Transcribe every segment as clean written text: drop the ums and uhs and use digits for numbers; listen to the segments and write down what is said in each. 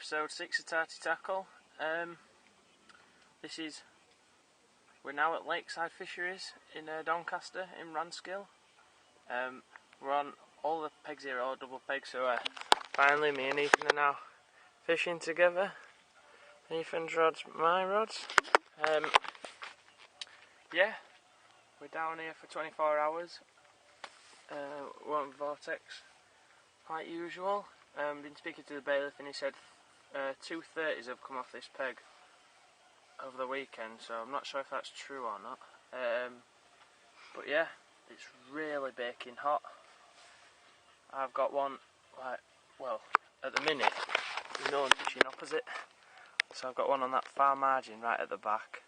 episode 6 of Tarrty Tackle. We're now at Lakeside Fisheries in Doncaster in Ranskill. We're on all the pegs here, all double pegs, so finally me and Ethan are now fishing together. Ethan's rods, my rods. Yeah, we're down here for 24 hours. We're on Vortex, like usual. Been speaking to the bailiff and he said 230s have come off this peg over the weekend, so I'm not sure if that's true or not. But yeah, it's really baking hot. I've got one, at the minute there's no one fishing opposite, so I've got one on that far margin right at the back.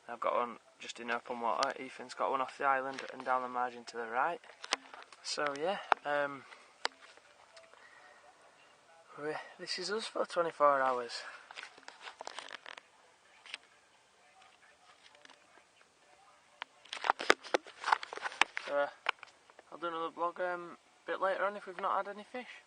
I've got one just in open water. Ethan's got one off the island and down the margin to the right. So yeah, this is us for 24 hours. So I'll do another vlog a bit later on if we've not had any fish.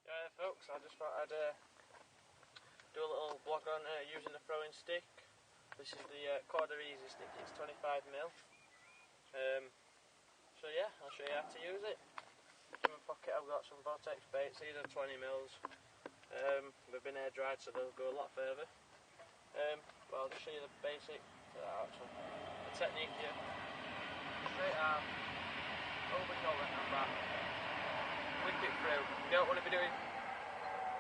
Yeah folks, I just thought I'd do a little vlog on using the throwing stick. This is the Crazzey stick, it's 25mm. So yeah, I'll show you how to use it. In my pocket I've got some Vortex baits, these are 20mm. They've been air dried so they'll go a lot further. But I'll just show you the basic the technique here. Straight arm, over shoulder and back. Whip it through. You don't want to be doing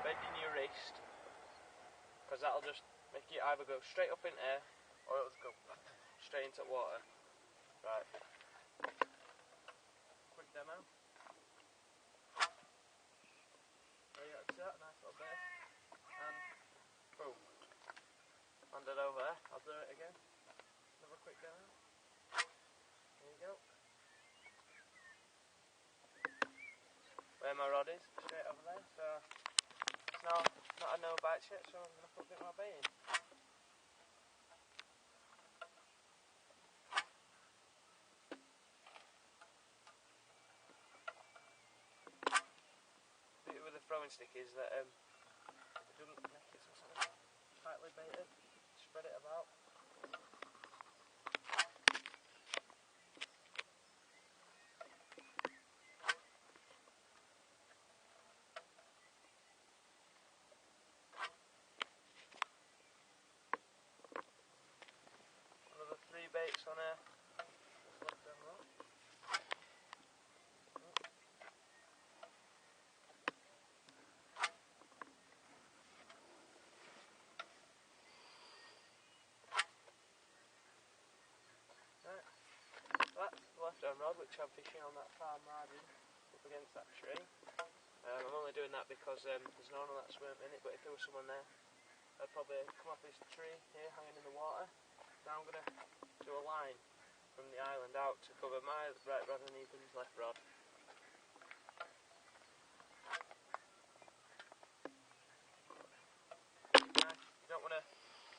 bending your wrist, because that'll just make it either go straight up in air or it'll go straight into water. Right. Quick demo. There you go, see that? Nice little base. And boom. Land it over there. I'll do it again. Another quick demo. There you go. Where my rod is, straight over there. So it's not had no bites yet, so I'm going to put a bit more bait in. The beauty with the throwing stick is that it doesn't make it so sort of tightly baited. Spread it about. Another 3 baits on there. That's the left-hand rod which I'm fishing on that far margin up against that tree. I'm only doing that because there's no one that swim in it, but if there was someone there I'd probably come off this tree here hanging in the water. Now I'm going to do a line from the island out to cover my right rod and Ethan's left rod. You don't want to,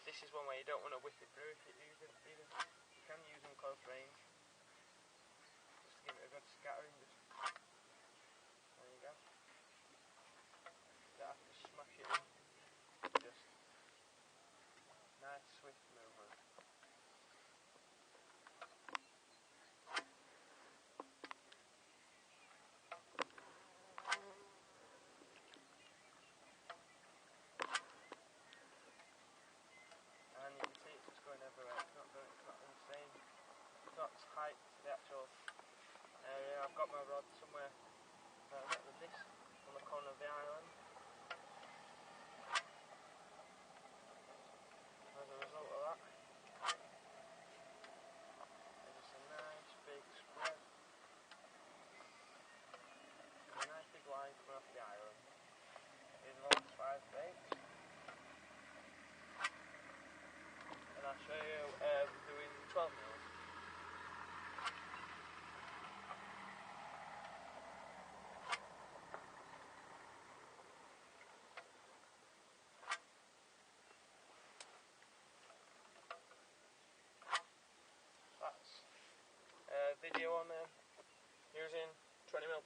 this is one way you don't want to whip it through. If you can use them close range. Just to give it a good scattering. There you go. You don't have to smash it in. Just nice swift movement. And you can see it's just going everywhere. It's not insane. It's not tight to the actual area. I've got my rod somewhere with this on the corner of the island. As a result of that, there's just a nice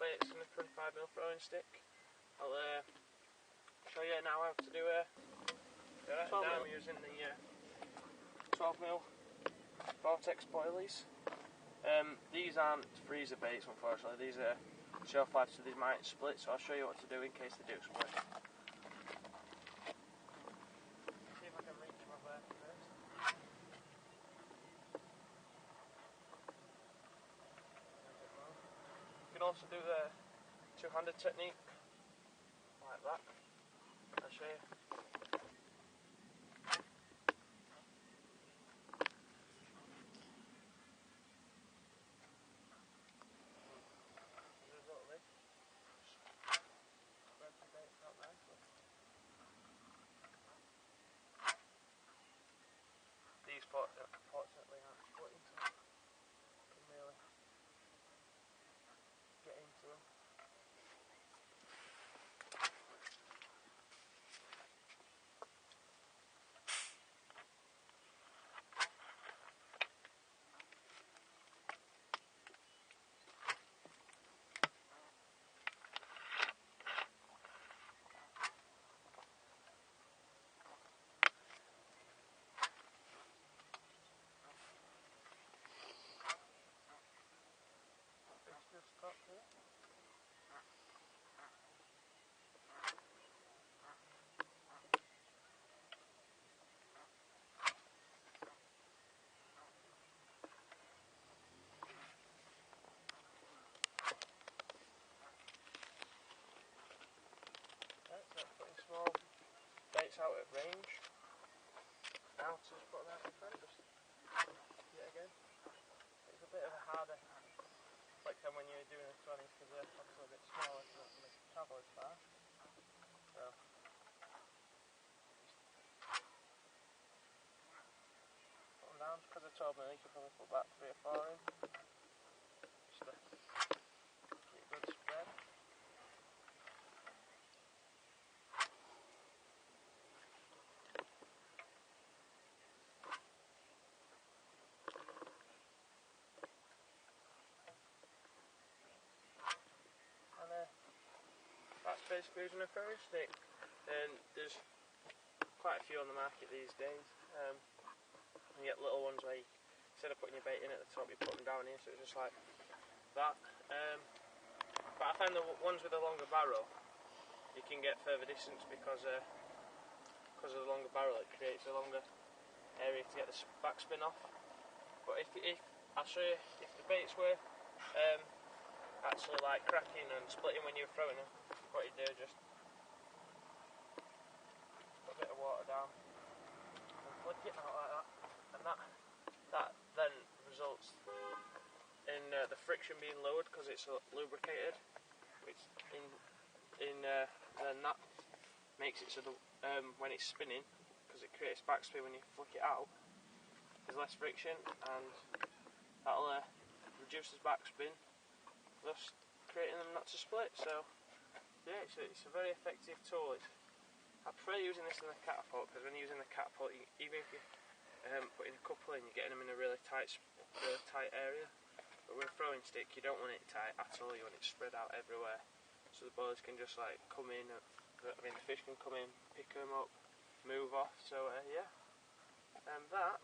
baits and a 25mm throwing stick. I'll show you now how to do it. Now I'm using the 12mm vortex boilies. These aren't freezer baits, unfortunately. These are shelf life, so they might split. So I'll show you what to do in case they do split. See if I can reach my there first. You can also do the two-handed technique, like that. I'll show you. These fortunately aren't splitting, so I can really get into them. Small baits out at range. Now to just put them out in front, just yet again. It's a bit of a harder flick than when you're doing a 20s because they're obviously a bit smaller, so not going to travel as far. So put them down, because they're 12mm, you can probably put about 3 or 4 in. Just to keep good spread. That's basically using a throwing stick, and there's quite a few on the market these days. You get little ones where you, instead of putting your bait in at the top, you put them down here, so it's just like that. But I find the ones with a longer barrel, you can get further distance because of the longer barrel, it creates a longer area to get the backspin off. But if I'll show you, if the baits were actually like cracking and splitting when you're throwing them, what you do, just put a bit of water down and flick it out like that, and that then results in the friction being lowered because it's lubricated, which then that makes it so that when it's spinning, because it creates backspin when you flick it out, there's less friction, and that'll reduce backspin, thus creating them not to split. So yeah, it's a very effective tool. I prefer using this in the catapult, because when you're using the catapult, even if you're putting a couple in, you're getting them in a really tight area. But with a throwing stick, you don't want it tight at all. You want it spread out everywhere, so the boilers can just like come in. The fish can come in, pick them up, move off. So yeah, and that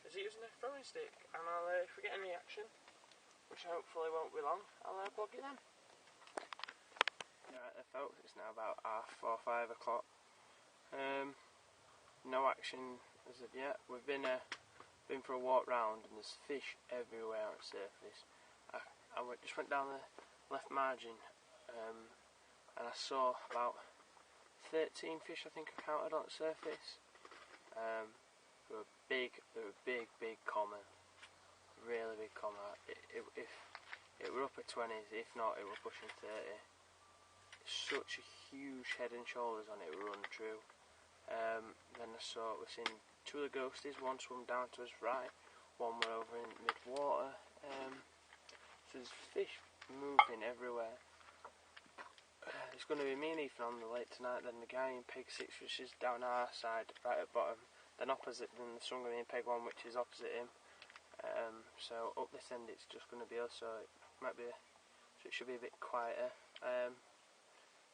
is using a throwing stick. And if we get any action, which hopefully won't be long, I'll plug it in. Right there folks, it's now about 5 o'clock. No action as of yet. We've been for a walk round and there's fish everywhere on the surface. I just went down the left margin and I saw about 13 fish, I think I counted, on the surface. They were big common, really big common. If it were upper 20s, if not it were pushing 30. Such a huge head and shoulders on it, were untrue. Then we've seen 2 of the ghosties, one swam down to us right, one were over in mid-water. So there's fish moving everywhere. It's going to be me and Ethan on the lake tonight, then the guy in peg 6, which is down our side, right at bottom, then opposite, then the Sunga in peg 1, which is opposite him. So up this end it's just going to be us, so it might be so it should be a bit quieter.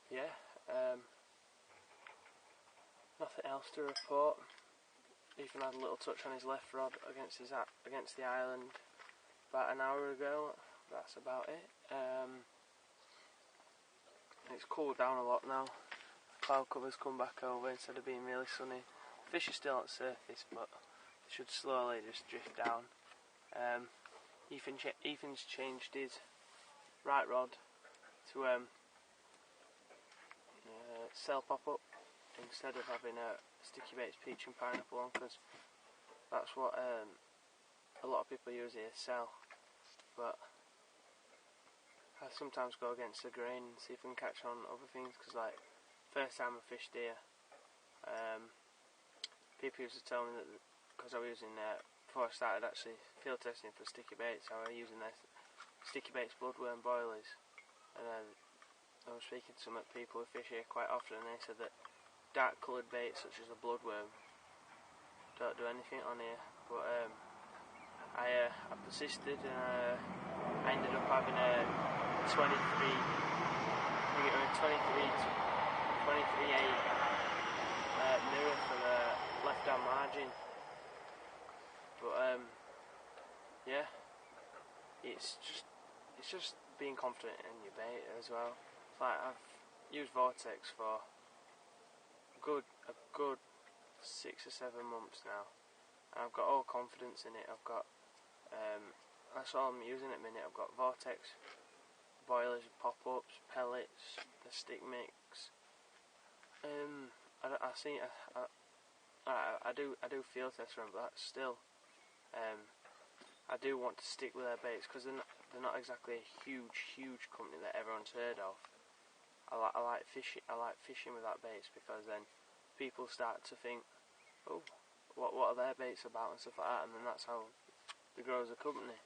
Yeah, nothing else to report. Ethan had a little touch on his left rod against the island about an hour ago. That's about it. It's cooled down a lot now. Cloud cover's come back over instead of being really sunny. Fish are still on the surface, but they should slowly just drift down. Ethan's changed his right rod to cell pop-up instead of having a sticky baits peach and pineapple on, because that's what a lot of people use here, cell. But I sometimes go against the grain and see if I can catch on other things, because like first time I fished here, people used to tell me that because I was using before I started actually field testing for sticky baits, I was using their sticky baits bloodworm boilies, and I was speaking to some people who fish here quite often, and they said that dark coloured baits such as a bloodworm don't do anything on here. But I persisted, and I ended up having a 23, I think it was 23.8 mirror for the left hand margin. But yeah, it's just being confident in your bait as well. It's like I've used Vortex for a good 6 or 7 months now, and I've got all confidence in it. I've got that's all I'm using at the minute. I've got Vortex boilers, pop-ups, pellets, the stick mix. I do field test for them, but that's still I do want to stick with their baits, because they're not exactly a huge company that everyone's heard of. I like fishing with that baits, because then people start to think, oh, what are their baits about and stuff like that, and then that's how they grow as a company.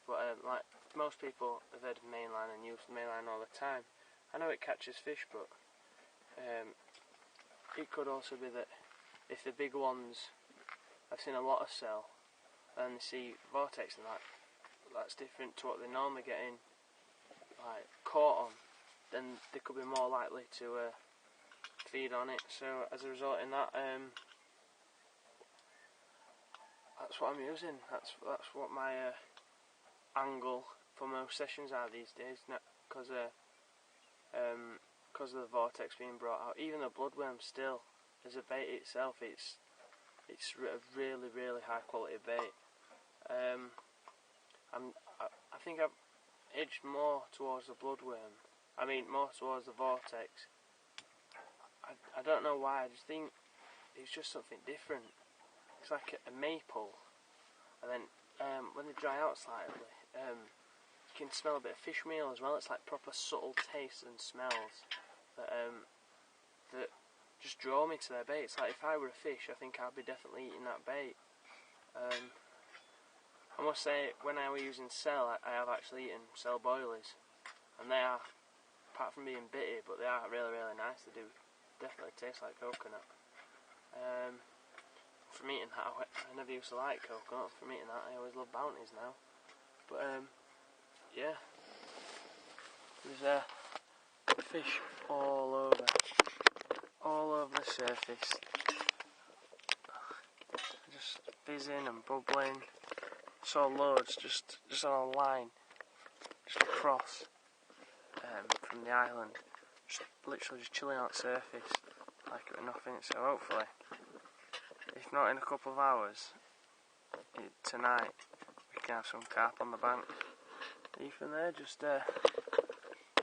But like most people have heard of mainline and use mainline all the time. I know it catches fish, but it could also be that if the big ones, I've seen a lot of sell, and they see Vortex and that's different to what they're normally getting like caught on, then they could be more likely to feed on it. So as a result in that, that's what I'm using. That's what my angle for most sessions are these days. Because of the Vortex being brought out, even the bloodworm still as a bait itself, it's a really high quality bait. I think I've edged more towards the bloodworm. I mean, more towards the Vortex. I don't know why. I just think it's just something different. It's like a maple, and then when they dry out slightly, you can smell a bit of fish meal as well. It's like proper subtle tastes and smells that just draw me to their bait. It's like if I were a fish, I think I'd be definitely eating that bait. I must say, when I was using cell, I have actually eaten cell boilies, and they are, apart from being bitty, but they are really nice. They do definitely taste like coconut. From eating that, I never used to like coconut. From eating that, I always love bounties now. But yeah, there's fish all over the surface, just fizzing and bubbling. Saw loads just on a line, just across from the island, literally just chilling on the surface like it was nothing. So hopefully, if not in a couple of hours, tonight we can have some carp on the bank. Ethan there just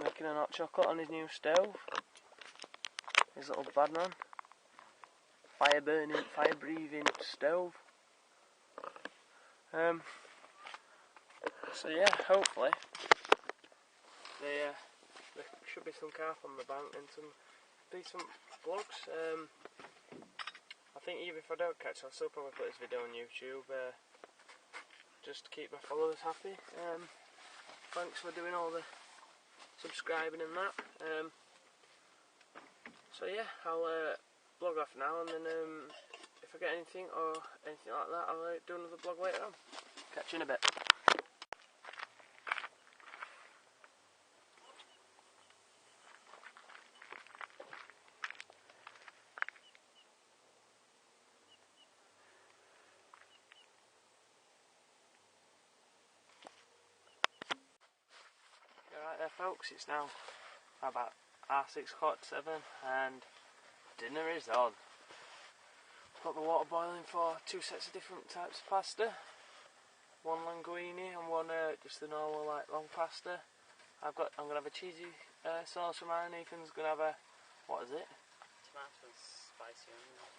making a hot chocolate on his new stove, his little bad man, fire breathing stove. So yeah, hopefully there should be some carp on the bank and some decent vlogs. I think even if I don't catch, I'll still probably put this video on YouTube, just to keep my followers happy. Thanks for doing all the subscribing and that. So yeah, I'll vlog off now, and then if I get anything or anything like that, I'll do another vlog later on. Catch you in a bit. there folks, it's now about 6:30, 7:15 and dinner is on. Got the water boiling for 2 sets of different types of pasta. One linguine and one just the normal like long pasta. I'm gonna have a cheesy sauce for mine. Ethan's gonna have a, what is it?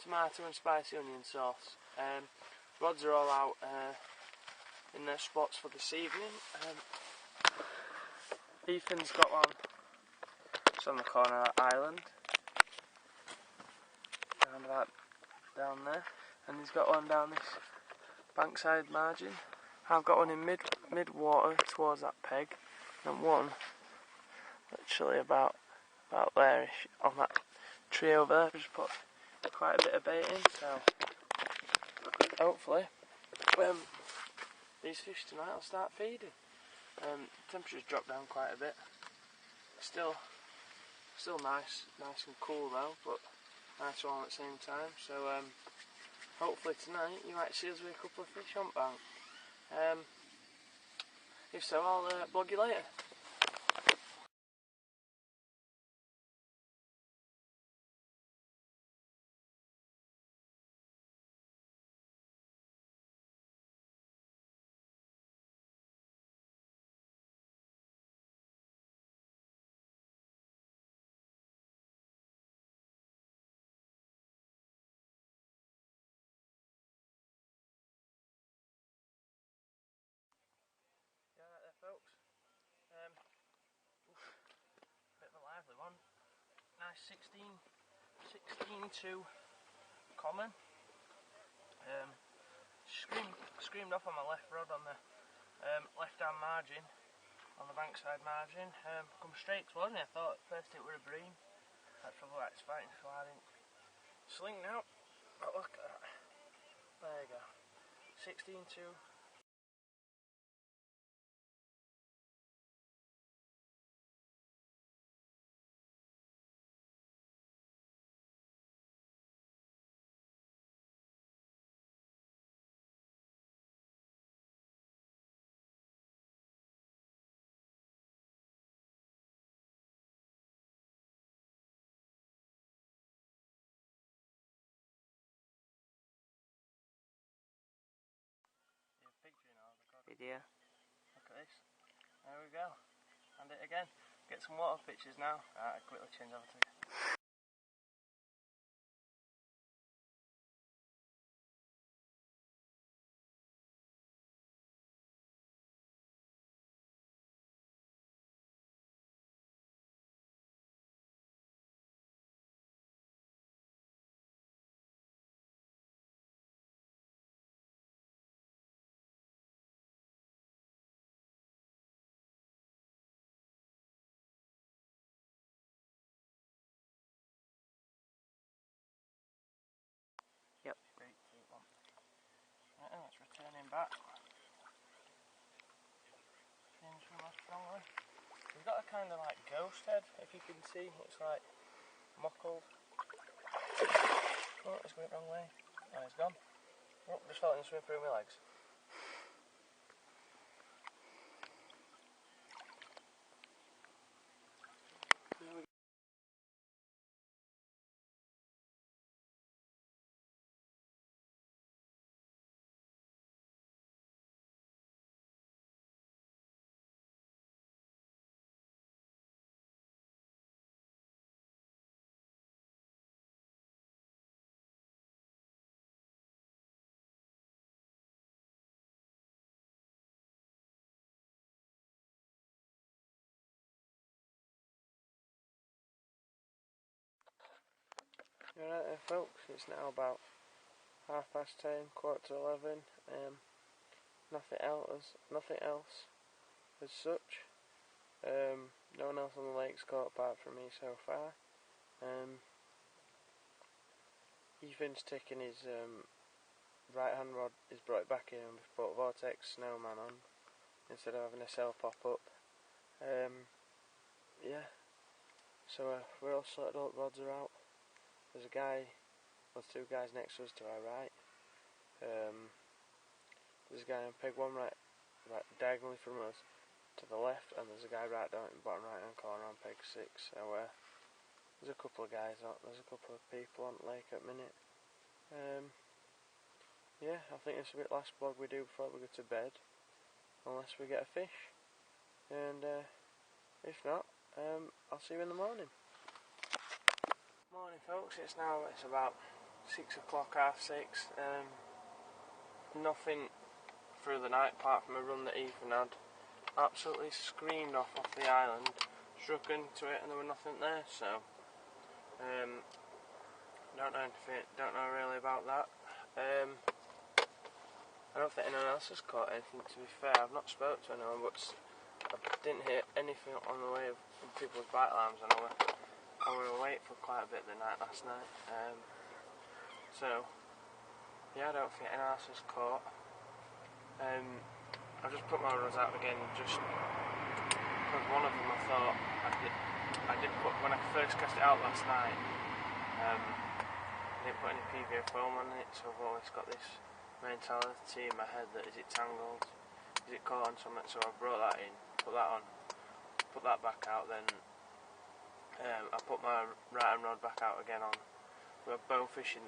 Tomato and spicy onion sauce. Rods are all out in their spots for this evening. Ethan's got one. It's on the corner of that island. Around about down there. And he's got one down this bankside margin. I've got one in mid water towards that peg, and one literally about there-ish on that tree over there. Just put quite a bit of bait in, so hopefully these fish tonight will start feeding. Temperature's dropped down quite a bit. Still nice and cool though, but nice warm at the same time. So hopefully tonight you might see us with a couple of fish on bank. If so, I'll blog you later. Yeah, right there folks. Bit of a lively one. Nice 16-2 common. Screamed off on my left rod on the left hand margin, on the bankside margin. Come straight towards me. I thought at first it were a bream. That's probably why it's fighting, so I didn't sling now. But look at that. There you go. 16-2. Video. Look at this. There we go. And it again. Get some water pictures now. Right, I'll quickly change over to it. Yep. 3, 2, 1. Right then, let's return him back. Hinge from left strongly. He's got a kind of like ghost head, if you can see. It's like mockled. Oh, it's going the wrong way. Oh, he's gone. Oh, just felt him swim through my legs. There we go. Alright then folks, it's now about 10:30, 11:15. Nothing else as such. No one else on the lake's caught apart from me so far. Ethan's taken his right hand rod, he's brought it back in and we've put Vortex Snowman on instead of having a cell pop up. Yeah, so we're all sorted up, rods are out. There's two guys next to us to our right. There's a guy on peg 1 right diagonally from us, to the left, and there's a guy right down in the bottom right hand corner on peg 6. So there's a couple of guys out, there's a couple of people on the lake at the minute. Yeah, I think this will be the last vlog we do before we go to bed, unless we get a fish, and if not, I'll see you in the morning. Morning folks, it's about 6 o'clock, half 6. Nothing through the night apart from a run that Ethan had. Absolutely screamed off the island, struck into it, and there was nothing there. So don't know really about that. I don't think anyone else has caught anything, to be fair. I've not spoke to anyone, but I didn't hear anything on the way of people's bite alarms, and I were awake for quite a bit the night last night. So yeah, I don't think anyone else has caught. I just put my rods out again, just because one of them I thought I did put when I first cast it out last night. I didn't put any PVA foam on it, so I've always got this mentality in my head that is it tangled, is it caught on something, so I brought that in, put that on, put that back out, then I put my right hand rod back out again on. We're both fishing,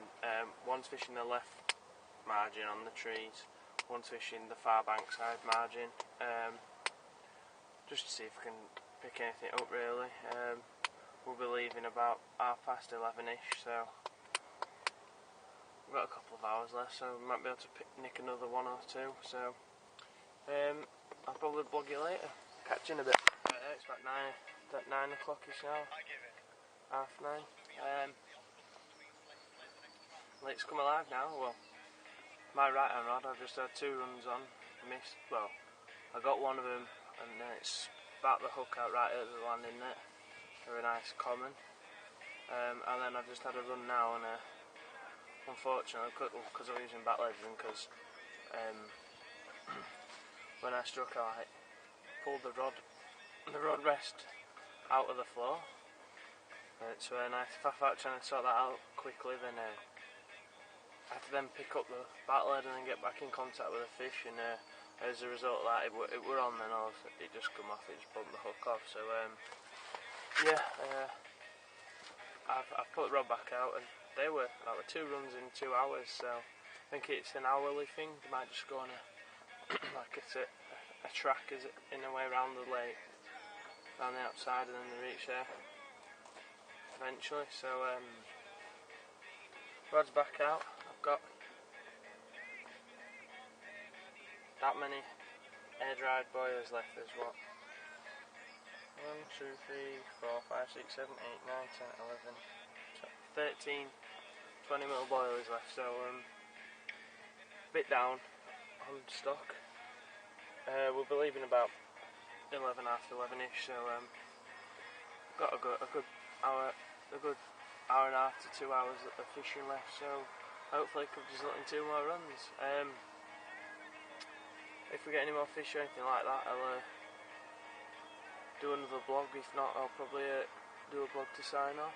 one's fishing the left margin on the trees, one's fishing the far bank side margin, just to see if we can pick anything up really. We'll be leaving about 11:30ish, so we've got a couple of hours left, so we might be able to nick another one or two. So I'll probably vlog you later. Catch you in a bit. It's about 9 o'clock-ish now. 9:30. Lake's come alive now. Well, my right hand rod, I've just had 2 runs on. Missed. Well, I got one of them, and then it's spat the hook out right at the landing net. Very nice common. And then I've just had a run now, and unfortunately, because I'm using back legs, and because when I struck, I pulled the rod rest out of the floor. So if I thought trying to sort that out quickly, then I had to then pick up the back lead and then get back in contact with the fish, and as a result of that, it were on, then it just come off, it just bumped the hook off. So yeah, I've put the rod back out, and they were 2 runs in 2 hours, so I think it's an hourly thing. They might just go on like it's a track is in a way around the lake, around the outside, and then they reach there eventually. So rod's back out. I've got that many air dried boilers left. There's what? 1, 2, 3, 4, 5, 6, 7, 8, 9, 10, 11, 13, 20 mil boilers left, so a bit down on stock. We'll be leaving about 11, half 11ish, so got a good hour and a half to 2 hours of fishing left, so hopefully it could result in 2 more runs. If we get any more fish or anything like that, I'll do another vlog. If not, I'll probably do a vlog to sign off.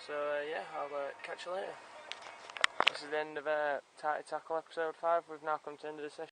So yeah, I'll catch you later. This is the end of Tarrty Tackle episode 5. We've now come to the end of the session.